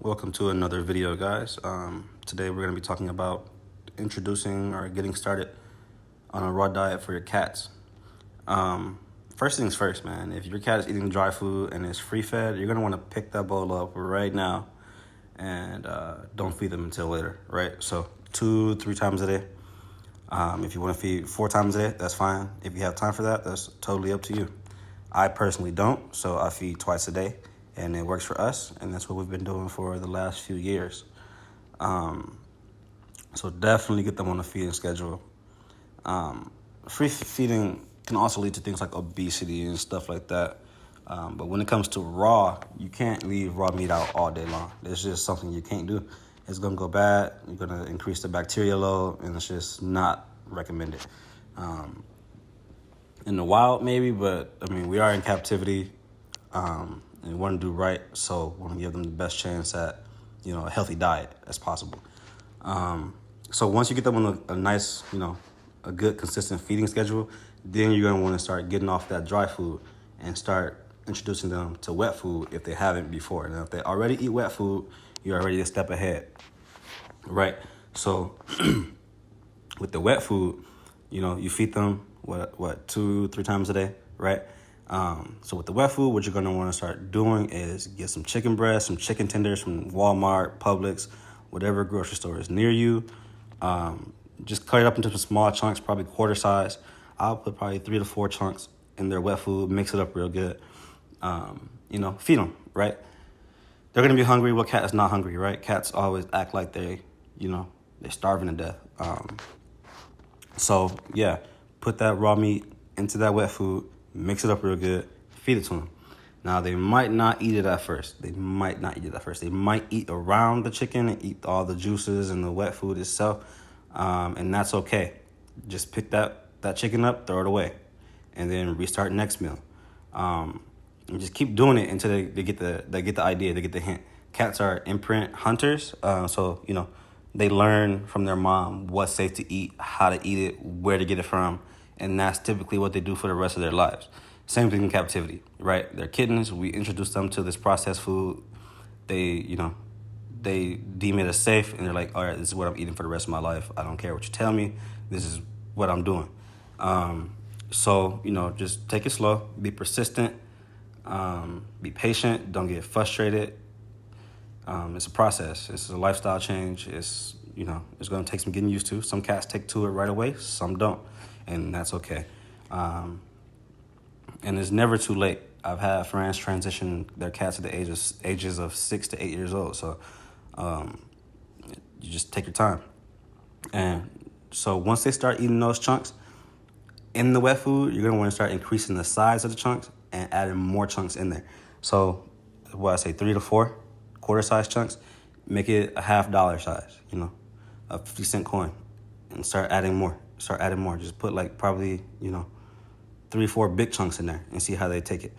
Welcome to another video, guys. Today we're going to be talking about introducing or getting started on a raw diet for your cats. First things first, man. If your cat is eating dry food and is free fed, you're going to want to pick that bowl up right now and don't feed them until later, right? So 2-3 times a day. If you want to feed 4 times a day, that's fine. If you have time for that, that's totally up to you. I personally don't, so I feed twice a day. And it works for us, and that's what we've been doing for the last few years. So definitely get them on a feeding schedule. Free feeding can also lead to things like obesity and stuff like that. But when it comes to raw, you can't leave raw meat out all day long. It's just something you can't do. It's going to go bad. You're going to increase the bacteria load, and it's just not recommended. In the wild, maybe, but, I mean, we are in captivity. And want to do right, so we want to give them the best chance at, a healthy diet as possible. So once you get them on a nice, a good consistent feeding schedule, then you're going to want to start getting off that dry food and start introducing them to wet food if they haven't before. Now, if they already eat wet food, you're already a step ahead, right? So with the wet food, you feed them, 2-3 times a day, right? So with the wet food, what you're going to want to start doing is get some chicken breast, some chicken tenders from Walmart, Publix, whatever grocery store is near you. Just cut it up into some small chunks, probably quarter size. I'll put probably 3 to 4 chunks in their wet food, mix it up real good. Feed them, right? They're going to be hungry. What cat is not hungry, right? Cats always act like they're starving to death. So, yeah, put that raw meat into that wet food. Mix it up real good, feed it to them. Now, they might not eat it at first. They might eat around the chicken and eat all the juices and the wet food itself, and that's okay. Just pick that chicken up, throw it away, and then restart next meal. And just keep doing it until they get the idea, they get the hint. Cats are imprint hunters, so they learn from their mom what's safe to eat, how to eat it, where to get it from. And that's typically what they do for the rest of their lives. Same thing in captivity, right? They're kittens. We introduce them to this processed food. They deem it as safe, and they're like, all right, this is what I'm eating for the rest of my life. I don't care what you tell me. This is what I'm doing. So, just take it slow. Be persistent. Be patient. Don't get frustrated. It's a process. It's a lifestyle change. It's going to take some getting used to. Some cats take to it right away. Some don't. And that's okay. And it's never too late. I've had friends transition their cats at the ages of 6 to 8 years old. So you just take your time. And so once they start eating those chunks in the wet food, you're going to want to start increasing the size of the chunks and adding more chunks in there. So 3 to 4 quarter size chunks, make it a $50 size, a 50-cent coin, and start adding more. Just put probably, 3-4 big chunks in there and see how they take it.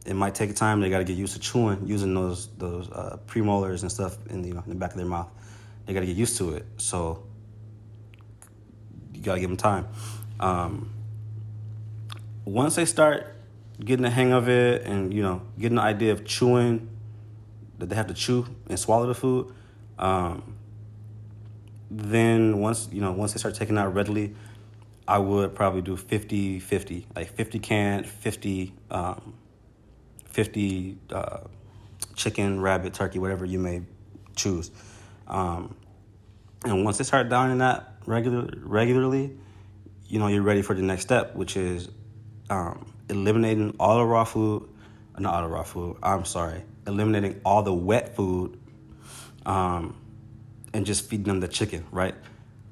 It might take time. They got to get used to using those premolars and stuff in the back of their mouth. They got to get used to it. So you got to give them time. Once they start getting the hang of it and, getting the idea of chewing, that they have to chew and swallow the food, then once they start taking out readily, I would probably do 50-50, like 50 canned, 50 chicken, rabbit, turkey, whatever you may choose. And once they start downing that regularly, you're ready for the next step, which is eliminating all the raw food. Not all the raw food. Eliminating all the wet food. And just feeding them the chicken, right?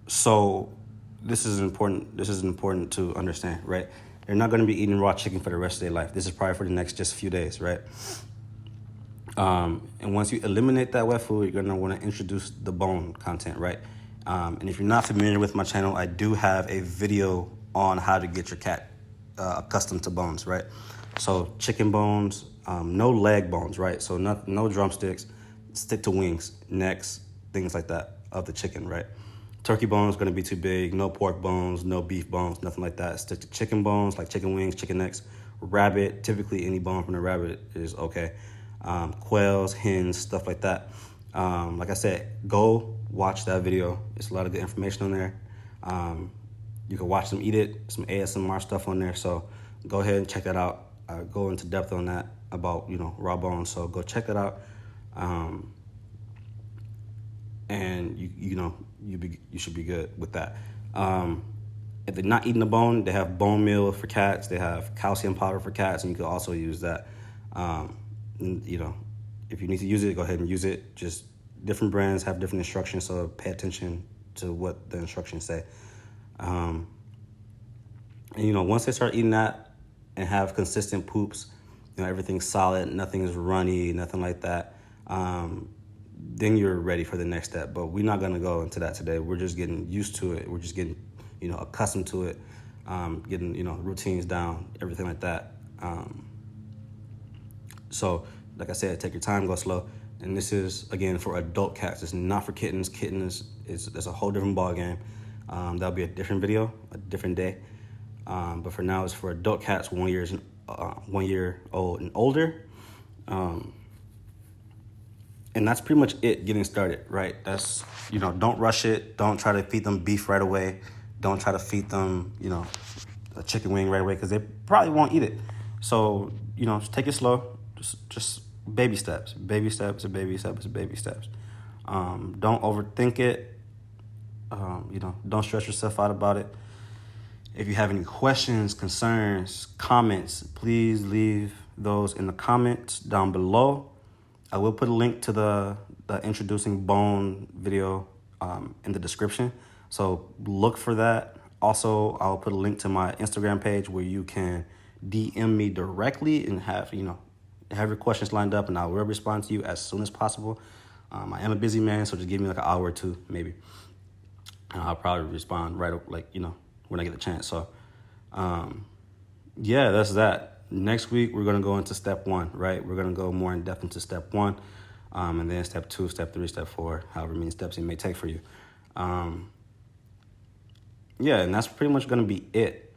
So this is important to understand, right? They're not going to be eating raw chicken for the rest of their life. This is probably for the next just few days, right? And once you eliminate that wet food, you're going to want to introduce the bone content, right? And if you're not familiar with my channel, I do have a video on how to get your cat accustomed to bones, right? So chicken bones, no leg bones, right? So no drumsticks, stick to wings, necks, things like that of the chicken, right? Turkey bones going to be too big. No pork bones, no beef bones, nothing like that. Stick to chicken bones like chicken wings, chicken necks. Rabbit, typically any bone from the rabbit is okay. quails, hens, stuff like that. Like I said, go watch that video. It's a lot of good information on there. You can watch them eat it, some ASMR stuff on there. So go ahead and check that out. I go into depth on that about, raw bones. So go check that out. And you should be good with that. If they're not eating the bone, they have bone meal for cats. They have calcium powder for cats, and you can also use that. If you need to use it, go ahead and use it. Just different brands have different instructions, so pay attention to what the instructions say. And once they start eating that and have consistent poops, everything's solid, nothing's runny, nothing like that. Then you're ready for the next step. But we're not going to go into that today. We're just getting used to it. We're just getting, accustomed to it, getting, routines down, everything like that. So, like I said, take your time, go slow. And this is, again, for adult cats. It's not for kittens. Kittens is a whole different ballgame. That'll be a different video, a different day. But for now, it's for adult cats, 1 year old and older. And that's pretty much it getting started, right? That's, don't rush it. Don't try to feed them beef right away. Don't try to feed them, a chicken wing right away because they probably won't eat it. So, just take it slow. Just baby steps. Baby steps, a baby steps, a baby steps. Don't overthink it. Don't stress yourself out about it. If you have any questions, concerns, comments, please leave those in the comments down below. I will put a link to the introducing bone video in the description. So look for that. Also, I'll put a link to my Instagram page where you can DM me directly and have your questions lined up, and I will respond to you as soon as possible. I am a busy man, so just give me like an hour or two, maybe. And I'll probably respond right, when I get the chance. So, that's that. Next week, we're going to go into step 1, right? We're going to go more in depth into step 1, and then step 2, step 3, step 4, however many steps it may take for you. And that's pretty much going to be it.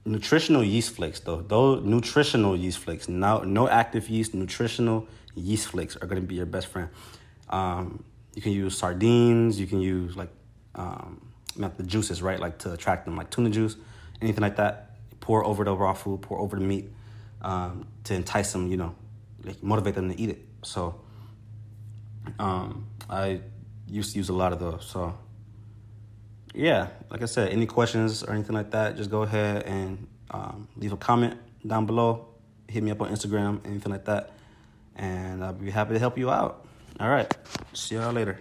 Nutritional yeast flakes, though. Those nutritional yeast flakes, no active yeast, nutritional yeast flakes are going to be your best friend. You can use sardines. You can use the juices, right? Like to attract them, like tuna juice, anything like that. Pour over the raw food, pour over the meat to entice them, motivate them to eat it. So I used to use a lot of those. So like I said, any questions or anything like that, just go ahead and leave a comment down below. Hit me up on Instagram, anything like that. And I'll be happy to help you out. All right. See y'all later.